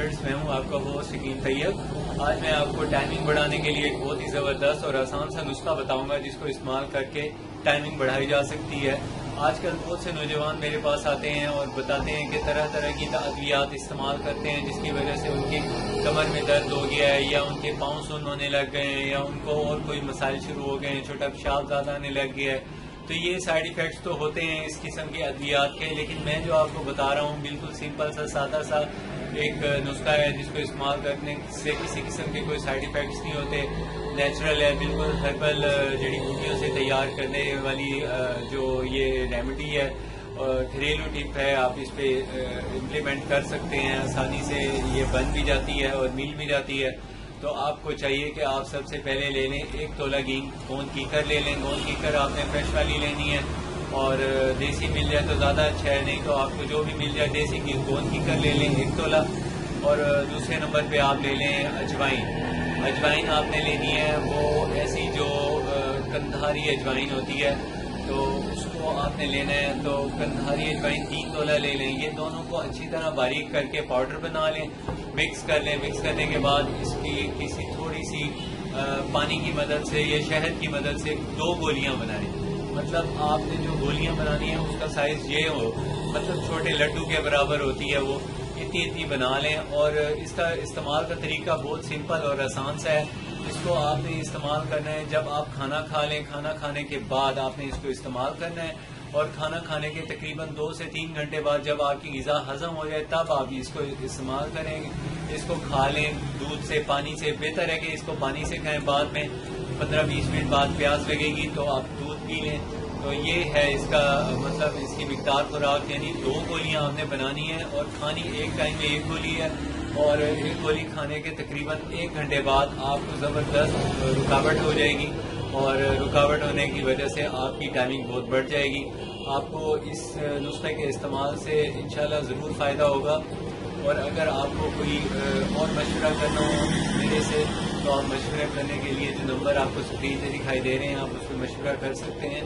Students, मैं हूं आपका होस्ट शकीन तैयब। आज मैं आपको टाइमिंग बढ़ाने के लिए एक बहुत ही ज़बरदस्त और आसान सा नुस्खा बताऊंगा जिसको इस्तेमाल करके टाइमिंग बढ़ाई जा सकती है। आजकल बहुत से नौजवान मेरे पास आते हैं और बताते हैं कि तरह तरह की अद्वियात इस्तेमाल करते हैं जिसकी वजह से उनकी कमर में दर्द हो गया है या उनके पाँव सुन्न होने लग गए हैं या उनको और कोई मसाइल शुरू हो गए हैं, छोटा पेशाब ज़्यादा आने लग गया है। तो ये साइड इफ़ेक्ट्स तो होते हैं इस किस्म के अद्वियात के, लेकिन मैं जो आपको बता रहा हूँ बिल्कुल सिंपल सा सादा सा एक नुस्खा है जिसको इस्तेमाल करने से किसी किस्म के कोई साइड इफ़ेक्ट्स नहीं होते। नेचुरल है, बिल्कुल हर्बल जड़ी बूटियों से तैयार करने वाली जो ये रेमेडी है, घरेलू टिप है। आप इस पे इम्प्लीमेंट कर सकते हैं, आसानी से ये बन भी जाती है और मिल भी जाती है। तो आपको चाहिए कि आप सबसे पहले ले लें 1 तोला घी, गोंद कीकर ले लें। गोंद कीकर आपने फ्रेश वाली लेनी है और देसी मिल जाए तो ज़्यादा अच्छा है, नहीं तो आपको जो भी मिल जाए देसी घी गोंद कीकर ले लें 1 तोला। और दूसरे नंबर पे आप ले लें अजवाइन। अजवाइन आपने लेनी है वो ऐसी जो कंधारी अजवाइन होती है, तो उसको आपने लेना है। तो कंधारी अजवाइन 3 तोला ले लें। ये दोनों को अच्छी तरह बारीक करके पाउडर बना लें, मिक्स कर लें। मिक्स करने के बाद इसकी किसी थोड़ी सी पानी की मदद से या शहद की मदद से 2 गोलियां बनाएं। मतलब आपने जो गोलियां बनानी है उसका साइज ये हो, मतलब छोटे लड्डू के बराबर होती है वो, इतनी इतनी बना लें। और इसका इस्तेमाल का तरीका बहुत सिंपल और आसान सा है। इसको आपने इस्तेमाल करना है जब आप खाना खा लें, खाना खाने के बाद आपने इसको इस्तेमाल करना है। और खाना खाने के तकरीबन 2 से 3 घंटे बाद जब आपकी ग़िज़ा हजम हो जाए तब आप इसको इस्तेमाल करेंगे। इसको खा लें दूध से, पानी से। बेहतर है कि इसको पानी से खाएं, बाद में 15-20 मिनट बाद प्यास लगेगी तो आप दूध पी लें। तो ये है इसका मतलब, इसकी मिकदार खुराक, यानी 2 गोलियां आपने बनानी है और खानी एक टाइम में 1 गोली है। और 1 गोली खाने के तकरीबन 1 घंटे बाद आपको ज़बरदस्त रुकावट हो जाएगी और रुकावट होने की वजह से आपकी टाइमिंग बहुत बढ़ जाएगी। आपको इस नुस्खे के इस्तेमाल से इंशाल्लाह ज़रूर फ़ायदा होगा। और अगर आपको कोई और मशवरा करना हो मेरे से तो आप मशवरा करने के लिए जो नंबर आपको स्क्रीन पे दिखाई दे रहे हैं आप उस पर मशवरा कर सकते हैं।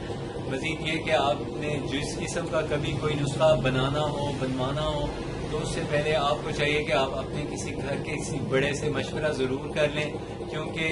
मज़ीद ये कि आपने जिस किस्म का कभी कोई नुस्खा बनाना हो, बनवाना हो, तो उससे पहले आपको चाहिए कि आप अपने किसी घर के किसी बड़े से मशवरा ज़रूर कर लें, क्योंकि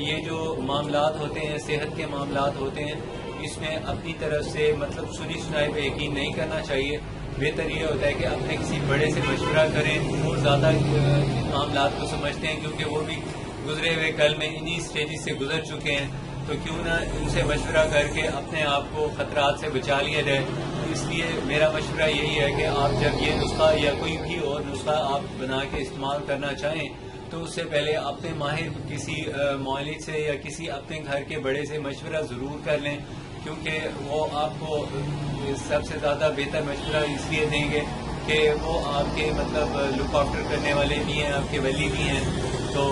ये जो मामलात होते हैं, सेहत के मामलात होते हैं, इसमें अपनी तरफ से मतलब सुनी सुनाई पे यकीन नहीं करना चाहिए। बेहतर ये होता है कि अपने किसी बड़े से मशवरा करें, वो ज़्यादा इन मामलात को समझते हैं क्योंकि वो भी गुजरे हुए कल में इन्हीं स्टेजेस से गुजर चुके हैं। तो क्यों ना उनसे मशवरा करके अपने आप को खतरात से बचा लिया जाए। इसलिए मेरा मशवरा यही है कि आप जब ये नुस्खा या कोई भी और नुस्खा आप बना के इस्तेमाल करना चाहें तो उससे पहले अपने माहिर किसी मौलिक से या किसी अपने घर के बड़े से मशवरा ज़रूर कर लें, क्योंकि वो आपको सबसे ज़्यादा बेहतर मशवरा इसलिए देंगे कि वो आपके मतलब लुक आफ्टर करने वाले भी हैं, आपके वली भी हैं, तो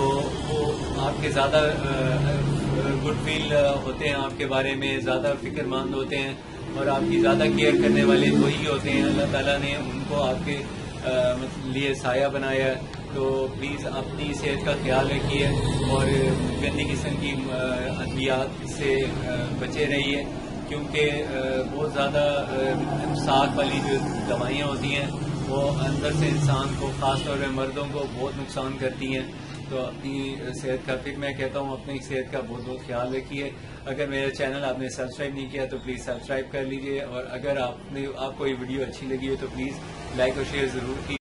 वो आपके ज़्यादा गुड फील होते हैं, आपके बारे में ज़्यादा फिक्रमंद होते हैं और आपकी ज़्यादा केयर करने वाले वही होते हैं। अल्लाह ताला ने उनको आपके मतलब लिए साया बनाया। तो प्लीज़ अपनी सेहत का ख्याल रखिए और गंदी किस्म की अद्वियात से बचे रहिए, क्योंकि बहुत ज़्यादा साग वाली जो दवाइयाँ होती हैं वो अंदर से इंसान को, ख़ास तौर पर मर्दों को बहुत नुकसान करती हैं। तो अपनी सेहत का, फिर मैं कहता हूँ अपनी सेहत का बहुत बहुत ख्याल रखिए। अगर मेरा चैनल आपने सब्सक्राइब नहीं किया तो प्लीज़ सब्सक्राइब कर लीजिए और अगर आपको ये वीडियो अच्छी लगी हो तो प्लीज़ लाइक और शेयर ज़रूर कीजिए।